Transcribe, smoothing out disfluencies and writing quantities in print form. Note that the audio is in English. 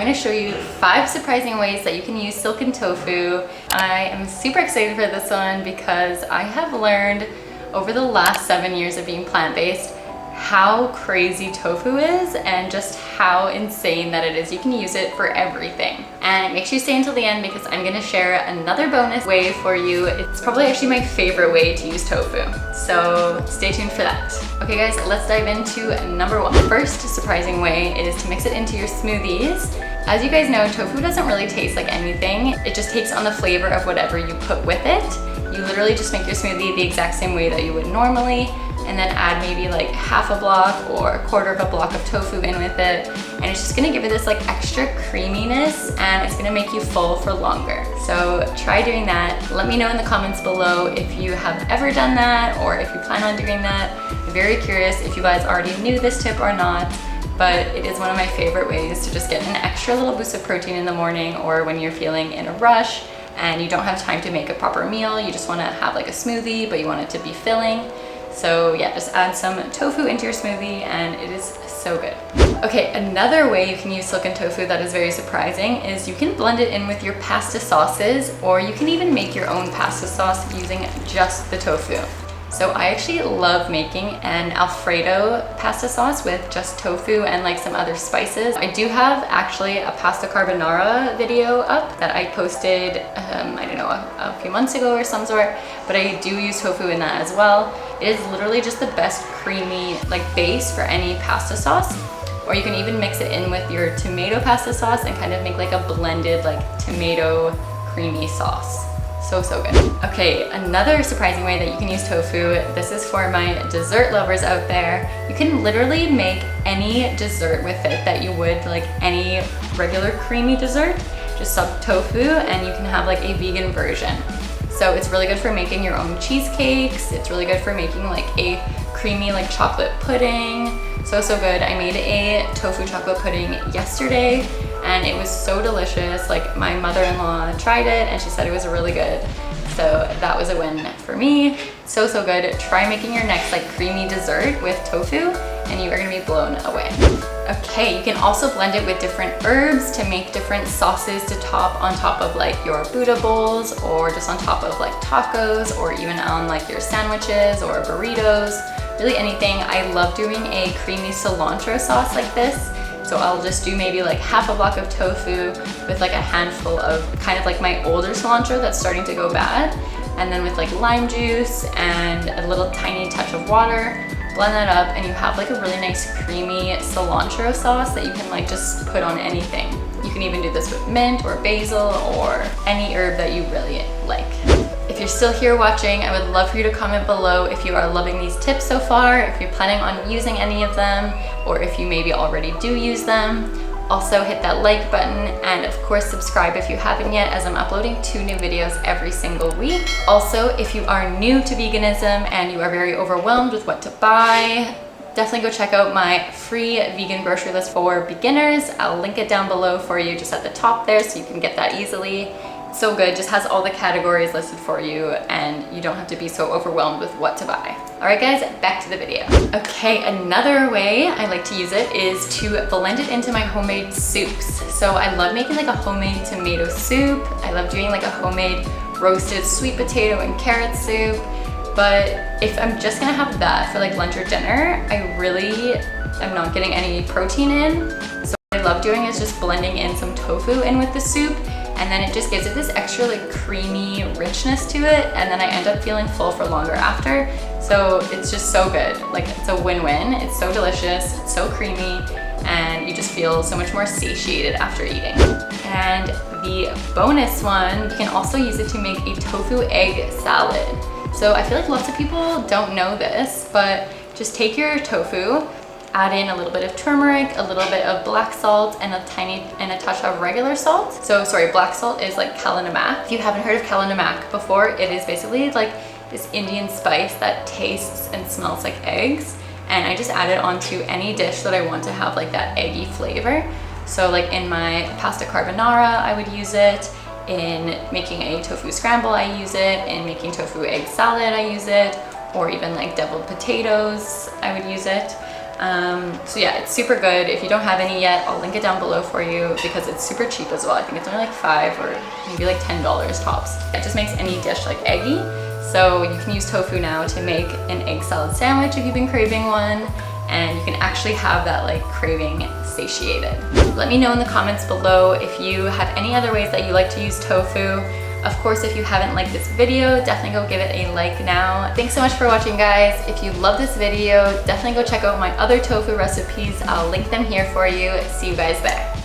going to show you 5 surprising ways that you can use silken tofu. I am super excited for this one because I have learned over the last 7 years of being plant-based how crazy tofu is and just how insane that it is. You can use it for everything. And make sure you stay until the end because I'm gonna share another bonus way for you. It's probably actually my favorite way to use tofu. So stay tuned for that. Okay guys, let's dive into number 1. First surprising way is to mix it into your smoothies. As you guys know, tofu doesn't really taste like anything. It just takes on the flavor of whatever you put with it. You literally just make your smoothie the exact same way that you would normally, and then add maybe like half a block or a quarter of a block of tofu in with it. And it's just gonna give it this like extra creaminess and it's gonna make you full for longer. So try doing that. Let me know in the comments below if you have ever done that or if you plan on doing that. I'm very curious if you guys already knew this tip or not, but it is one of my favorite ways to just get an extra little boost of protein in the morning or when you're feeling in a rush and you don't have time to make a proper meal. You just wanna have like a smoothie, but you want it to be filling. So yeah, just add some tofu into your smoothie and it is so good. Okay, another way you can use silken tofu that is very surprising is you can blend it in with your pasta sauces, or you can even make your own pasta sauce using just the tofu. So I actually love making an Alfredo pasta sauce with just tofu and like some other spices. I do have actually a pasta carbonara video up that I posted, I don't know, a few months ago or some sort, but I do use tofu in that as well. It is literally just the best creamy like base for any pasta sauce. Or you can even mix it in with your tomato pasta sauce and kind of make like a blended like tomato creamy sauce. So good. Okay, another surprising way that you can use tofu, this is for my dessert lovers out there. You can literally make any dessert with it that you would like any regular creamy dessert. Just sub tofu and you can have like a vegan version. So it's really good for making your own cheesecakes. It's really good for making like a creamy like chocolate pudding. So good. I made a tofu chocolate pudding yesterday and it was so delicious. Like my mother-in-law tried it and she said it was really good. So that was a win for me. So good. Try making your next like creamy dessert with tofu and you are gonna be blown away. Okay, you can also blend it with different herbs to make different sauces to top on top of like your Buddha bowls or just on top of like tacos or even on like your sandwiches or burritos, really anything. I love doing a creamy cilantro sauce like this. So I'll just do maybe like half a block of tofu with like a handful of kind of like my older cilantro that's starting to go bad. And then with like lime juice and a little tiny touch of water, blend that up and you have like a really nice creamy cilantro sauce that you can like just put on anything. You can even do this with mint or basil or any herb that you really like. If you're still here watching, I would love for you to comment below if you are loving these tips so far, if you're planning on using any of them, or if you maybe already do use them. Also hit that like button and of course subscribe if you haven't yet, as I'm uploading 2 new videos every single week. Also, if you are new to veganism and you are very overwhelmed with what to buy, definitely go check out my free vegan grocery list for beginners. I'll link it down below for you just at the top there so you can get that easily. So good, just has all the categories listed for you and you don't have to be so overwhelmed with what to buy. All right guys, back to the video. Okay, another way I like to use it is to blend it into my homemade soups. So I love making like a homemade tomato soup. I love doing like a homemade roasted sweet potato and carrot soup. But if I'm just gonna have that for like lunch or dinner, I really am not getting any protein in. So what I love doing is just blending in some tofu in with the soup, and then it just gives it this extra like creamy richness to it, and then I end up feeling full for longer after. So it's just so good. Like it's a win-win. It's so delicious, it's so creamy, and you just feel so much more satiated after eating. And the bonus one, you can also use it to make a tofu egg salad. So I feel like lots of people don't know this, but just take your tofu, add in a little bit of turmeric, a little bit of black salt, and a touch of regular salt. So sorry, black salt is like kala namak. If you haven't heard of kala namak before, it is basically like this Indian spice that tastes and smells like eggs. And I just add it onto any dish that I want to have like that eggy flavor. So like in my pasta carbonara, I would use it. In making a tofu scramble, I use it. In making tofu egg salad, I use it. Or even like deviled potatoes, I would use it. So yeah, it's super good. If you don't have any yet, I'll link it down below for you because it's super cheap as well. I think it's only like $5 or maybe like $10 tops. It just makes any dish like eggy. So you can use tofu now to make an egg salad sandwich if you've been craving one, and you can actually have that like craving satiated. Let me know in the comments below if you have any other ways that you like to use tofu. Of course, if you haven't liked this video, definitely go give it a like now. Thanks so much for watching, guys. If you love this video, definitely go check out my other tofu recipes. I'll link them here for you. See you guys there.